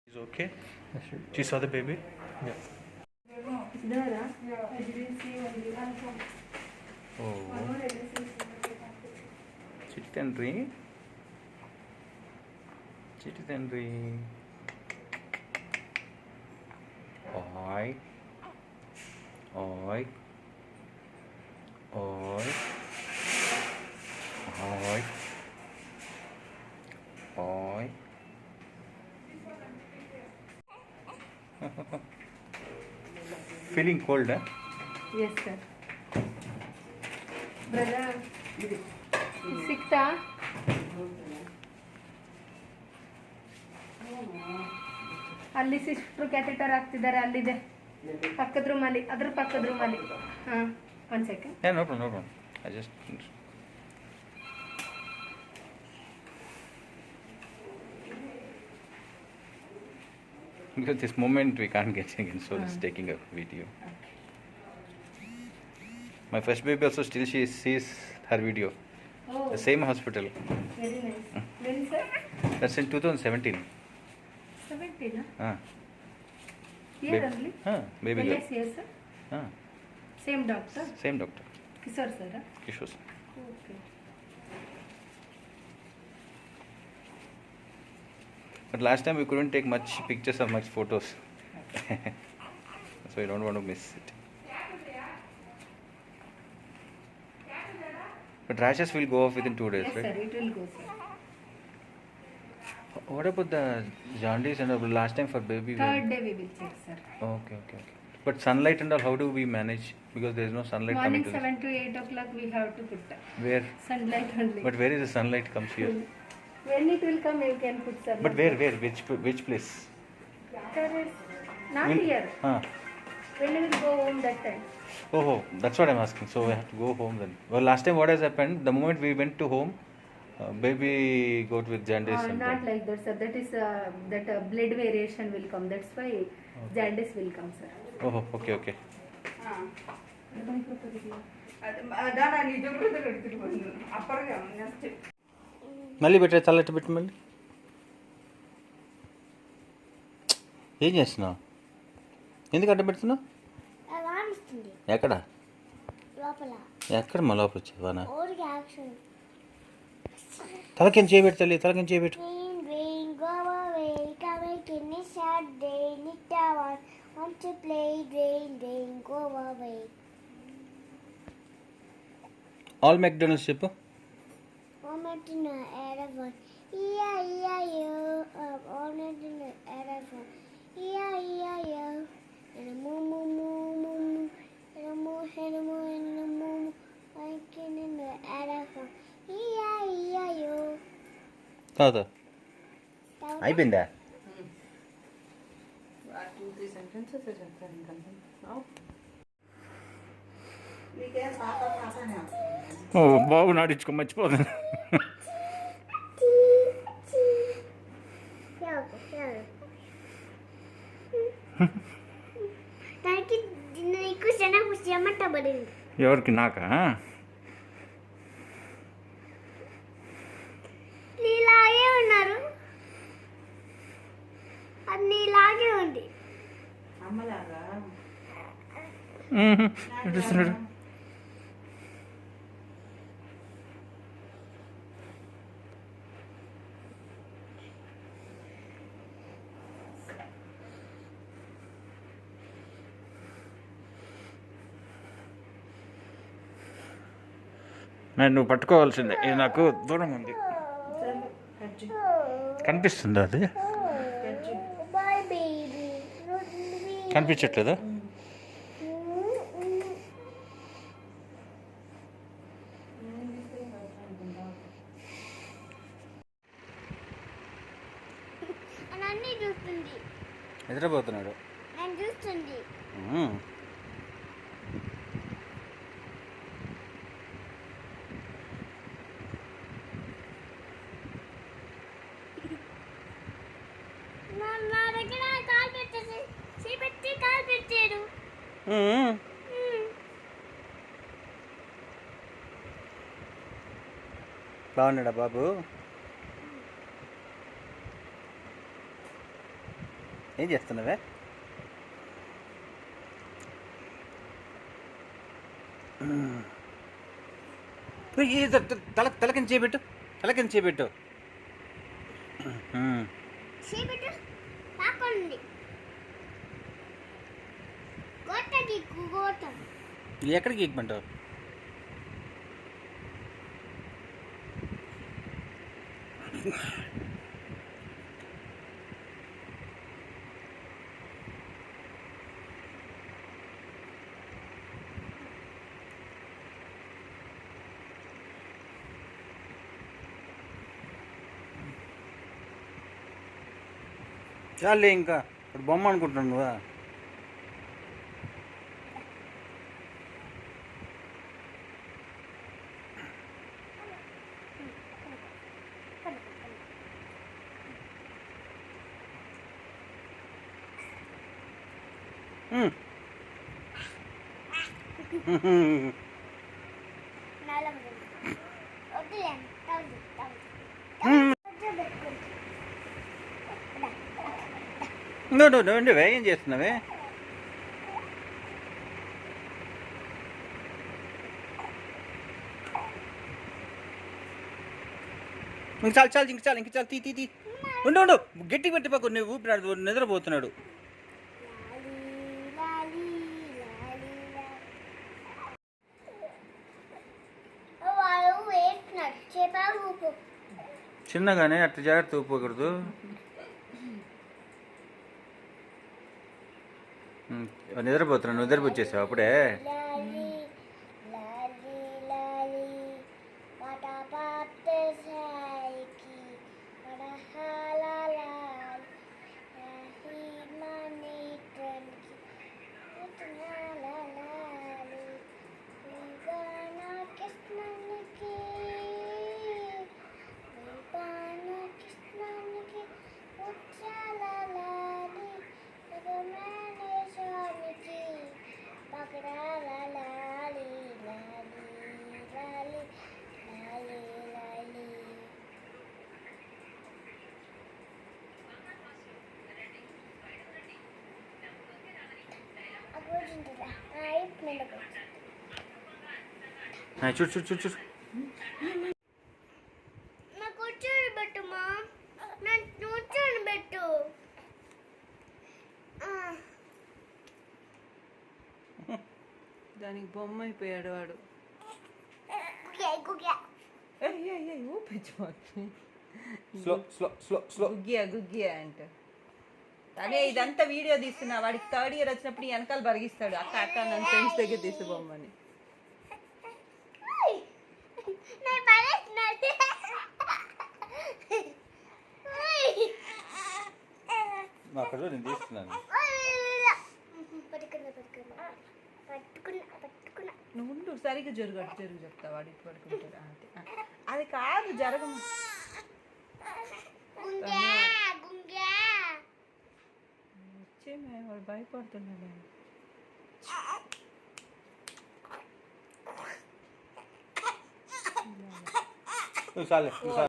Is okay? She saw the baby? Yeah. There, I didn't see only one phone. Oh. One more I didn't see. Chitty Tandri. Chitty Tandri. Oi. Oi. Oi. Oi. Oi. Feeling cold, huh? Yes, sir. Brother, ಸಿಕ್ತಾ ಅಲ್ಲಿ sister catheter ಹಾಕ್ತಿದ್ದಾರೆ, ಅಲ್ಲಿದೆ ಪಕ್ಕದ ರೂಮಲ್ಲಿ, ಅದ್ರ ಪಕ್ಕದ ರೂಮಲ್ಲಿ. ಹಾಂ, ಒಂದು second. Yeah, no problem, no problem. I just... Because this moment we can't get again, so just taking a video. My first baby also still she sees her video. Oh, The same hospital. very nice. When, sir? That's in 2017. 17, Ah, Here only? baby girl. Yes, yes, sir. Ah, Same doctor? same doctor, Kishore, sir? Kishore. Okay. But last time we couldn't take much pictures or much photos. So I don't want to miss it. But rashes will go off within 2 days, Yes, right? sir, it will go, sir. What about the jaundice and all? Last time for baby? Third day we will check, sir. Okay. But sunlight and all, how do we manage? Because there is no sunlight Morning coming to 7 to 8 o'clock we have to put Where? sunlight only. But where is the sunlight comes here? When it will come, you can put, sir. But where? Which place? There is not Will- here. Huh. When you will go home that time? Oh, that's what I'm asking. So we have to go home then. Well, last time what has happened? The moment we went to home, baby got with jaundice. And Not like that, sir. That is that blood variation will come. That's why jaundice will come, sir. Oh, okay. మళ్ళీ పెట్టే చల్లటి పెట్టి మళ్ళీ ఏం చేస్తున్నావు? ఎందుకు అడ్డ పెడుతున్నావు? అలా అనిపిస్తుంది ఎక్కడ లోపల ఎక్కడ మా లోపల వచ్చేవానా? ఓడికి యాక్షన్ తలకింద చేయబెట్టు తల్లి, తలకింద చేయబెట్టు. Rain, rain, go away, come in a sad day, Nita want to play, rain, rain, go away. All McDonald's చెప్పు. Moment in the elephant, E-I-E-I-O, moment in the elephant, E-I-E-I-O, and a moo moo moo moo moo, and a moo and a moo and a moo, waking in the elephant, E-I-E-I-O. తాత అయిపోయిందా? ఓ బాబు నాడించుకో మర్చిపోతాను. దానికి నీకు శనగ చెమటబడింది ఎవరికి? నాకా? నీలాగే ఉన్నారు, అది నీలాగే ఉంది. నడుస్తున్నాడు. నువ్వు పట్టుకోవాల్సిందే, ఇది నాకు దూరం ఉంది. కనిపిస్తుందా అది? బాయ్ బేబీ కనిపించట్లేదా? నన్ను చూస్తుంది, నిద్రపోతున్నాడు. నన్ను చూస్తుంది. నా దగ్గర కాలు పెట్టేసి చేపెట్టి కాలు పెట్టాడు. బాగున్నాడా బాబు? ఏం చేస్తున్నావే? తలకింద చేపెట్టు, తలకింద చేపెట్టు. చేపెట్టు పాపండి గోటకి గోట ఎక్కడికి ఎక్కమంటావు? చాలే ఇంకా ఇప్పుడు బొమ్మ అనుకుంటున్నావు నువ్వా? నువ్వు ఏం చేస్తున్నావే? ఇంక చాలు చాలు ఇంక చాలు ఇంక చాలు తీ ఉండు ఉండు గట్టి పెట్టి పక్క నువ్వు ఊపిరాడు నిద్రపోతున్నాడు. చిన్నగానే అట్లా జాగ్రత్త ఊపకూడదు. నిద్రపోతున్నాడు, నువ్వు నిద్రపోచ్చేసావు అప్పుడే. చూడు చూడు చూడు చూడు నాకు వచ్చాడు పెట్టు మా నన్ను వచ్చాను పెట్టు. దానికి బొమ్మ అయిపోయాడు వాడు. ఊపించు గుగ్గియా గుగ్గియా అంట. అదే ఇదంతా వీడియో తీస్తున్నా. వాడికి 3rd year వచ్చినప్పుడు వెనకాల బరిగిస్తాడు. అక్క అక్క నన్ను ఫ్రెండ్స్ దగ్గర తీసు బొమ్మని. నేను తీస్తున్నాను. నువ్వు ఉండు సరిగ్గా జరుగు చెప్తా. వాడు ఇటు పడుకుంటాడు. అది కాదు జరగము. వాడు భయపడుతున్నాడు. చాలే